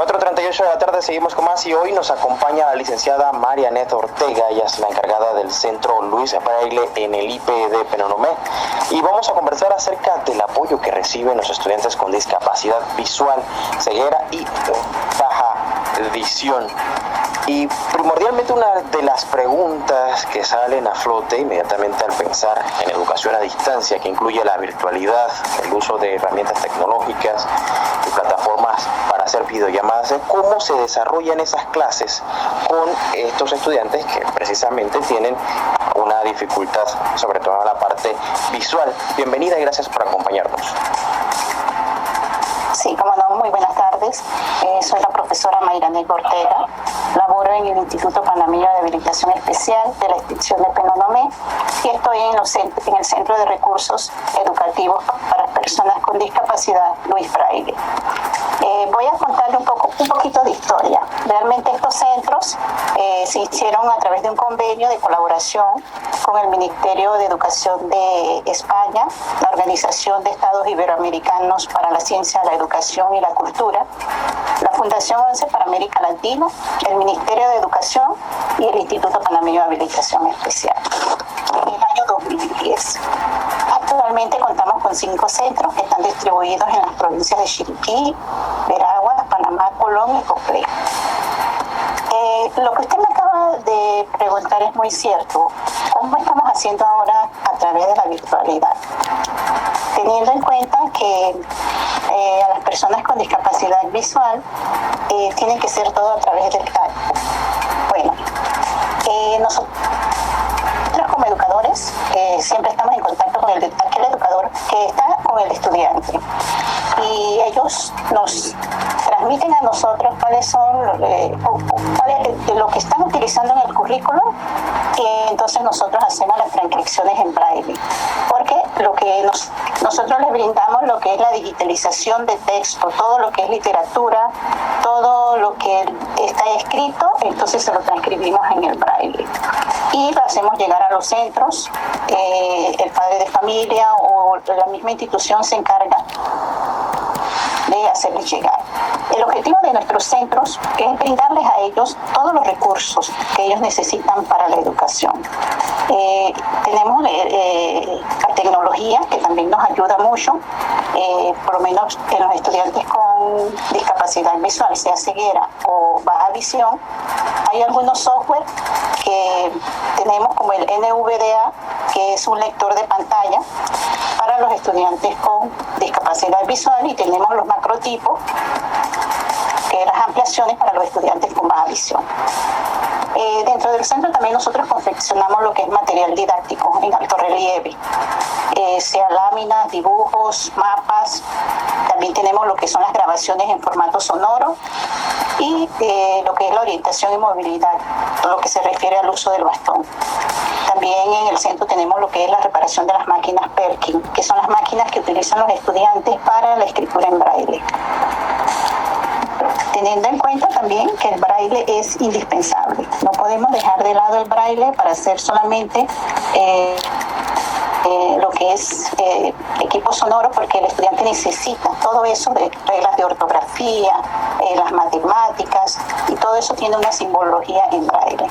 4:38 de la tarde, seguimos con más y hoy nos acompaña la licenciada Marianet Ortega. Ella es la encargada del Centro Luis Braille en el IPD Penonomé y vamos a conversar acerca del apoyo que reciben los estudiantes con discapacidad visual, ceguera y baja visión. Y primordialmente una de las preguntas que salen a flote inmediatamente al pensar en educación a distancia, que incluye la virtualidad, el uso de herramientas tecnológicas y plataformas para hacer videollamadas, es cómo se desarrollan esas clases con estos estudiantes que precisamente tienen una dificultad, sobre todo en la parte visual. Bienvenida y gracias por acompañarnos. Sí, como no, muy buenas tardes. Soy la profesora Marianet Ortega. Laboro en el Instituto Panameño de Habilitación Especial de la institución de Penonomé y estoy en el Centro de Recursos Educativos para Personas con Discapacidad Luis Braille. Voy a contarle un poquito de historia. Realmente estos centros se hicieron a través de un convenio de colaboración con el Ministerio de Educación de España, la Organización de Estados Iberoamericanos para la Ciencia, la Educación y la Cultura, la Fundación 11 para América Latina, el Ministerio de Educación y el Instituto Panameño de Habilitación Especial. En el año 2010. Actualmente contamos con 5 centros que están distribuidos en las provincias de Chiriquí, Veraguas, Panamá, Colón y Coclé. Lo que usted me acaba de preguntar es muy cierto. ¿Cómo estamos haciendo ahora a través de la virtualidad? Teniendo en cuenta que a las personas con discapacidad visual tiene que ser todo a través del tacto. Bueno, nosotros como educadores siempre estamos en contacto con aquel educador que está con el estudiante y ellos nos transmiten a nosotros cuáles son lo que están utilizando en el currículum y entonces nosotros hacemos las transcripciones en braille porque lo que nosotros les brindamos lo que es la digitalización de texto, todo lo que es literatura, todo lo que está escrito, entonces se lo transcribimos en el braille y lo hacemos llegar a los centros. El padre de familia o la misma institución se encarga de hacerles llegar. El objetivo de nuestros centros es brindarles a ellos todos los recursos que ellos necesitan para la educación. Tenemos la tecnología que también nos ayuda mucho, por lo menos en los estudiantes con discapacidad visual, sea ceguera o baja visión. Hay algunos software que tenemos como el NVDA, que es un lector de pantalla para los estudiantes con discapacidad visual, y tenemos los macrotipos, que son las ampliaciones para los estudiantes con baja visión. Dentro del centro también nosotros confeccionamos lo que es material didáctico en alto relieve, sea láminas, dibujos, mapas. También tenemos lo que son las grabaciones en formato sonoro y lo que es la orientación y movilidad, lo que se refiere al uso del bastón. También en el centro tenemos lo que es la reparación de las máquinas Perkin, que son las máquinas que utilizan los estudiantes para la escritura en braille. Teniendo en cuenta también que el braille es indispensable. No podemos dejar de lado el braille para hacer solamente lo que es equipo sonoro, porque el estudiante necesita todo eso de reglas de ortografía, las matemáticas, y todo eso tiene una simbología en braille.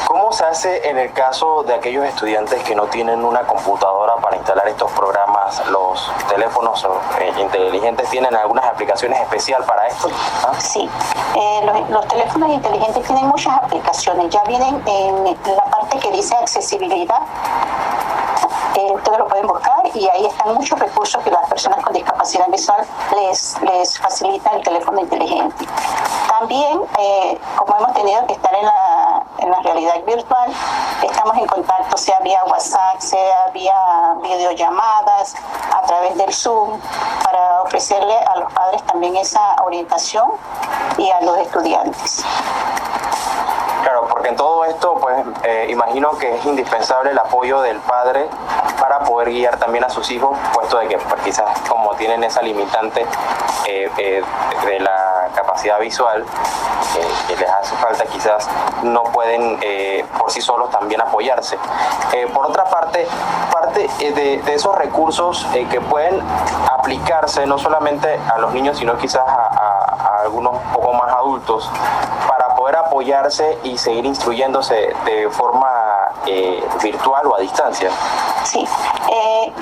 ¿Cómo se hace en el caso de aquellos estudiantes que no tienen una computadora para instalar estos programas? ¿Los teléfonos inteligentes tienen algunas aplicaciones especiales para esto? Sí, los teléfonos inteligentes tienen muchas aplicaciones. Ya vienen en la parte que dice accesibilidad. Ustedes lo pueden buscar y ahí están muchos recursos que las personas con discapacidad visual les facilita el teléfono inteligente. También, como hemos tenido que estar en la realidad virtual, estamos en contacto, sea vía WhatsApp, sea vía videollamadas, a través del Zoom, para ofrecerle a los padres también esa orientación y a los estudiantes. Claro, porque en todo esto, pues, imagino que es indispensable el apoyo del padre para poder guiar también a sus hijos, puesto de que pues, quizás como tienen esa limitante de la capacidad visual, que les hace falta, quizás no pueden por sí solos también apoyarse. Por otra parte de esos recursos que pueden aplicarse no solamente a los niños, sino quizás a algunos un poco más adultos, para poder apoyarse y seguir instruyéndose de forma virtual o a distancia? Sí,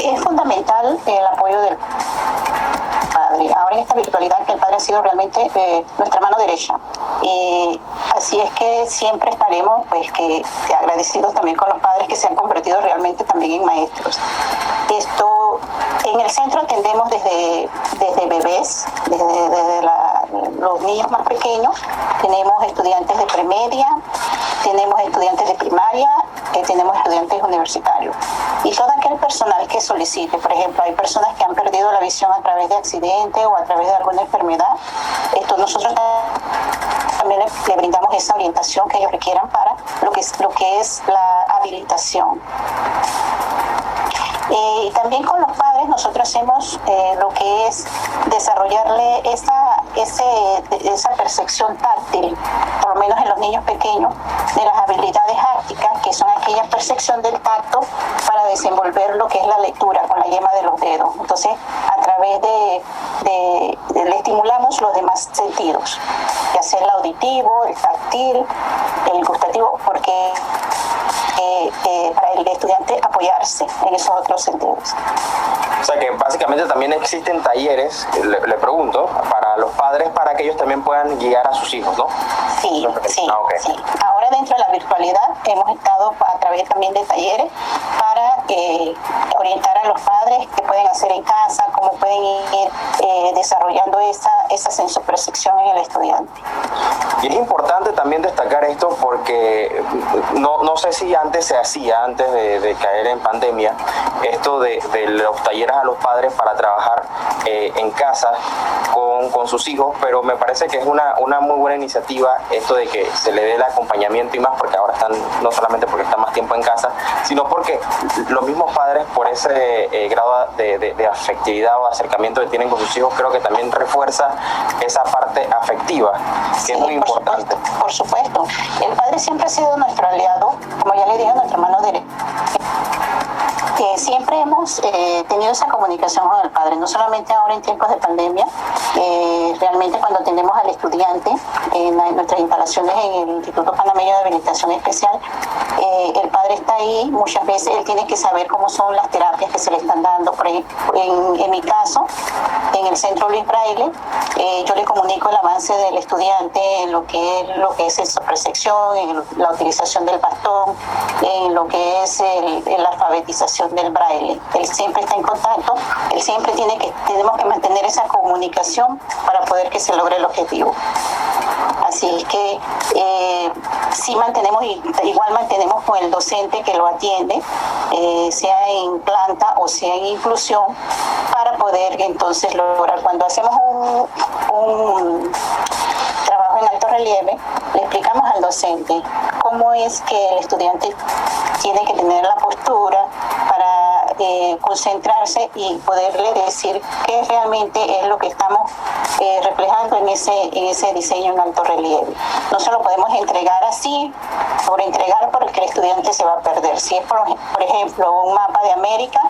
es fundamental el apoyo del padre. Ahora en esta virtualidad, que el padre ha sido realmente nuestra mano derecha. Así es que siempre estaremos agradecidos también con los padres que se han convertido realmente también en maestros. En el centro atendemos desde bebés, desde los niños más pequeños. Tenemos estudiantes de premedia, tenemos estudiantes de primaria, tenemos estudiantes universitarios. Y todo aquel personal que solicite, por ejemplo, hay personas que han perdido la visión a través de accidente o a través de alguna enfermedad. Nosotros también le brindamos esa orientación que ellos requieran para lo que es la habilitación. Y también con los padres nosotros hacemos lo que es desarrollarle esa percepción táctil, por lo menos en los niños pequeños, de las habilidades ácticas, que son aquella percepción del tacto para desenvolver lo que es la lectura con la yema de los dedos. Entonces, a través le estimulamos los demás sentidos, ya sea el auditivo, el táctil, el gustativo, porque para el estudiante apoyarse en esos otros sentidos. O sea que básicamente también existen talleres, le pregunto, para los padres para que ellos también puedan guiar a sus hijos, ¿no? Sí, sí, okay. Sí. Ahora dentro de la virtualidad hemos estado a través también de talleres para orientar a los padres qué pueden hacer en casa, cómo pueden ir desarrollando esa sensopercepción en el estudiante. Y es importante también destacar esto porque no sé si antes se hacía, antes de caer en pandemia, esto de los talleres a los padres para trabajar en casa con sus hijos, pero me parece que es una muy buena iniciativa esto de que se le dé el acompañamiento, y más porque ahora están, no solamente porque están más tiempo en casa, sino porque los mismos padres, por ese grado de afectividad o acercamiento que tienen con sus hijos, creo que también refuerza esa parte afectiva, que es muy importante. Por supuesto. El padre siempre ha sido nuestro aliado, como ya le dije, nuestra mano derecha. Siempre hemos tenido esa comunicación con el padre, no solamente ahora en tiempos de pandemia, realmente cuando atendemos al estudiante en nuestras instalaciones en el Instituto Panameño de Habilitación Especial, el padre está ahí, muchas veces él tiene que saber cómo son las terapias que se le están dando. Por ejemplo, en mi caso, en el Centro Luis Braille, yo le comunico el avance del estudiante en lo que es sensopercepción, en la utilización del bastón, en lo que es la alfabetización del braille. Él siempre está en contacto, tenemos que mantener esa comunicación para poder que se logre el objetivo. Así es que sí igual mantenemos con el docente que lo atiende, sea en planta o sea en inclusión, para poder entonces lograr, cuando hacemos un trabajo en alto relieve, le explicamos al docente cómo es que el estudiante tiene que tener la postura para concentrarse y poderle decir qué realmente es lo que estamos reflejando en ese diseño en alto relieve. No se lo podemos entregar así, sobreentregar, porque el estudiante se va a perder. Si es, por ejemplo, un mapa de América,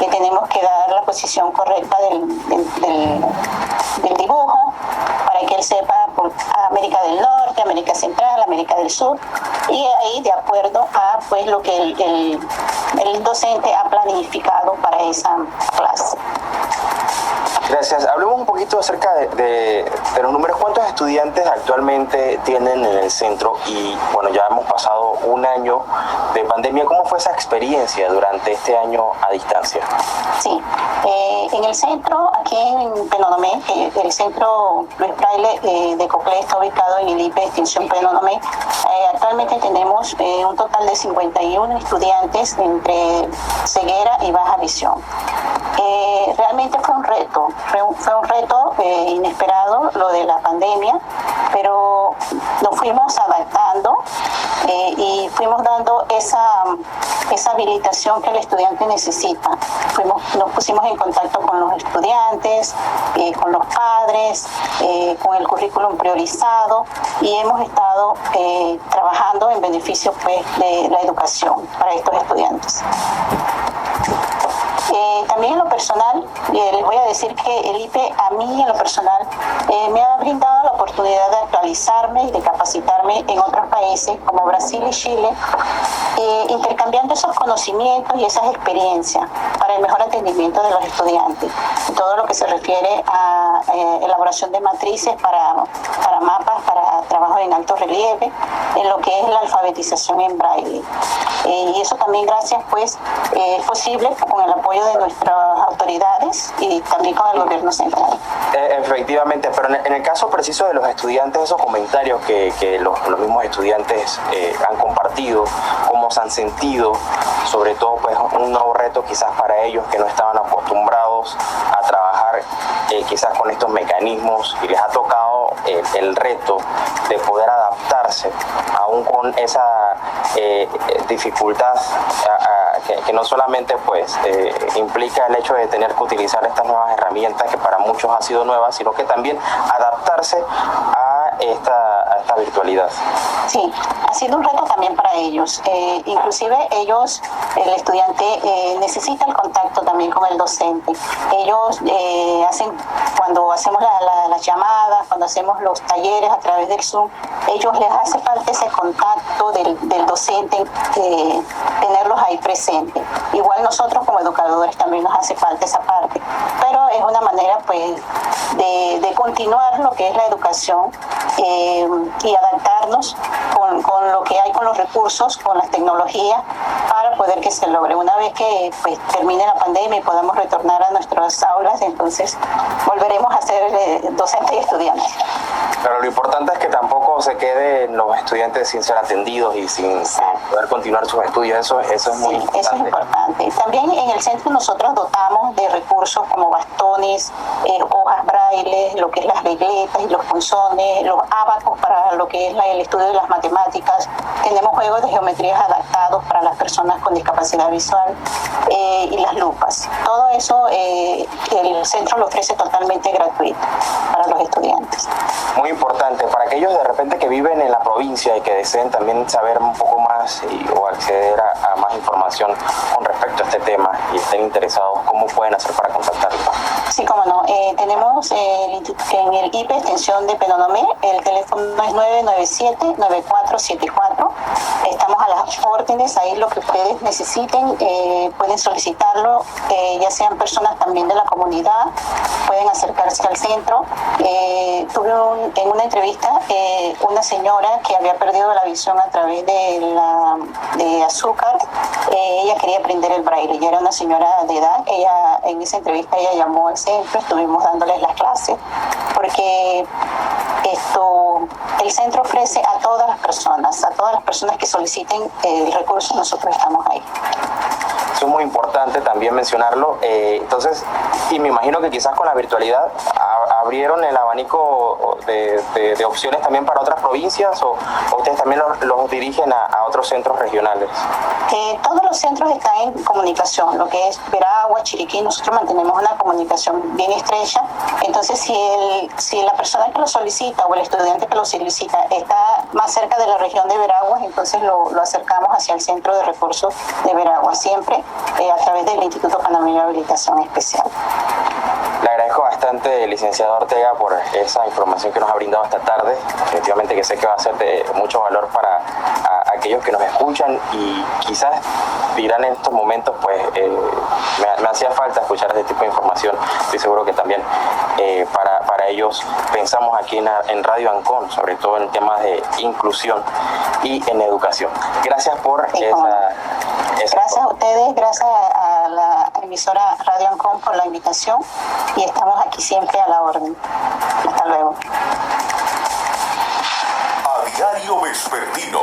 le tenemos que dar la posición correcta del dibujo, para que él sepa América del Norte, América Central, América del Sur, y ahí de acuerdo a lo que el docente ha planificado para esa clase. Gracias. Hablemos un poquito acerca de los números. ¿Cuántos estudiantes actualmente tienen en el centro? Y bueno, ya hemos pasado un año de pandemia. ¿Cómo fue esa experiencia durante este año a distancia? Sí, en el centro, aquí en Penonomé, el centro Luis Braille de Coclé está ubicado en el IPE Extinción Penonomé. Actualmente tenemos un total de 51 estudiantes entre ceguera y baja visión. Realmente fue un reto inesperado lo de la pandemia, pero nos fuimos adaptando y fuimos dando esa habilitación que el estudiante necesita. Nos pusimos en contacto con los estudiantes, con los padres, con el currículum priorizado, y hemos estado trabajando en beneficio de la educación para estos estudiantes. También en lo personal, les voy a decir que el IPE a mí en lo personal me ha brindado la oportunidad de actualizarme y de capacitarme en otros países como Brasil y Chile, intercambiando esos conocimientos y esas experiencias para el mejor entendimiento de los estudiantes. Todo lo que se refiere a elaboración de matrices para mapas, para trabajo en alto relieve, en lo que es la alfabetización en braille. Y eso también gracias pues es posible con el apoyo de nuestras autoridades y también con el gobierno central. Efectivamente, pero en el caso preciso de los estudiantes, esos comentarios que los mismos estudiantes han compartido, cómo se han sentido, sobre todo pues un nuevo reto quizás para ellos que no estaban acostumbrados a trabajar quizás con estos mecanismos y les ha tocado el reto de poder adaptarse aún con esa dificultad que no solamente pues implica el hecho de tener que utilizar estas nuevas herramientas que para muchos han sido nuevas, sino que también adaptarse a esta virtualidad. Sí, ha sido un reto también para ellos. Inclusive ellos, el estudiante necesita el contacto también con el docente. Ellos cuando hacemos las llamadas, cuando hacemos los talleres a través del Zoom, ellos les hace falta ese contacto del docente, tenerlos ahí presentes. Igual nosotros como educadores también nos hace falta esa parte, pero es una manera pues de continuar lo que es la educación y adaptarnos con lo que hay, con los recursos, con las tecnologías, para poder que se logre. Una vez que pues termine la pandemia y podamos retornar a nuestras aulas, entonces volveremos a ser docentes y estudiantes. Pero lo importante es que tampoco se queden los estudiantes sin ser atendidos y sin poder continuar sus estudios. Eso es muy importante. Eso es importante. También en el centro nosotros dotamos de recursos como bastones, hojas braille, lo que es las regletas y los punzones, los abacos para lo que es el estudio de las matemáticas. Tenemos juegos de geometrías adaptados para las personas con discapacidad visual y las lupas. Todo eso el centro lo ofrece totalmente gratuito para los estudiantes. Muy importante para aquellos de repente que viven en la provincia y que deseen también saber un poco más o acceder a más información con respecto a este tema y estén interesados, ¿cómo pueden hacer para contactarlo? Sí, cómo no. Tenemos en el IPE extensión de Penonomé, el teléfono es 997-9474. Estamos a las órdenes, ahí lo que ustedes necesiten pueden solicitarlo, ya sean personas también de la comunidad, pueden acercarse al centro. Tuve en una entrevista una señora que había perdido la visión a través de azúcar. Ella quería aprender el braille, ya era una señora de edad. Ella en esa entrevista ella llamó al centro, estuvimos dándoles las clases, porque el centro ofrece a todas las personas que soliciten el recurso, nosotros estamos ahí. Eso es muy importante también mencionarlo. Entonces, y me imagino que quizás con la virtualidad abrieron el abanico de opciones también para otras provincias, o ustedes también los dirigen a otros centros regionales. Todos los centros están en comunicación, lo que es Veragua, Chiriquí, nosotros mantenemos una comunicación bien estrecha. Entonces, si la persona que lo solicita o el estudiante que lo solicita está más cerca de la región de Veraguas, entonces lo acercamos hacia el centro de recursos de Veraguas, siempre a través del Instituto Panameño de Habilitación Especial. Le agradezco bastante, licenciado Ortega, por esa información que nos ha brindado esta tarde. Efectivamente que sé que va a ser de mucho valor para aquellos que nos escuchan y quizás dirán en estos momentos, pues me hacía falta escuchar este tipo de información. Estoy seguro que también para ellos pensamos aquí en Radio Ancon, sobre todo en temas de inclusión y en educación. Gracias por Gracias a ustedes, gracias a la emisora Radio Ancon por la invitación y estamos aquí siempre a la orden. Hasta luego. A Diario Vespertino.